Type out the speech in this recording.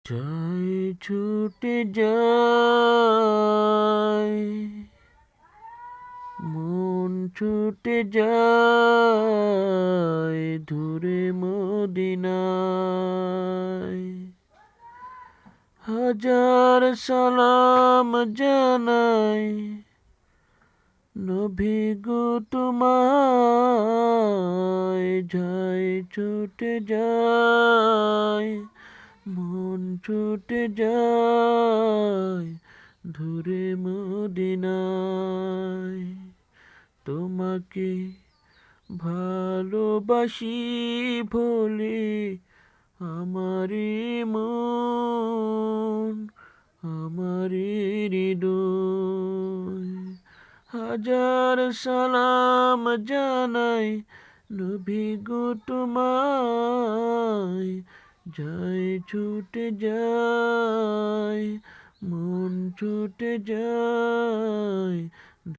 চাই ছুটে যায়, মন ছুটে যায় দূরে মদিনায়। হাজার সালাম জানাই নবী গো তোমায়, যাই ছুটে যায়, মন ছুটে যায় দূরে মদিনায়। তোমাকে ভালোবাসি বলে আমারি মন, আমারি হৃদয়। হাজার সালাম জানাই নবী গো তোমায়, যাই ছুটে যায়, মন ছুটে যায়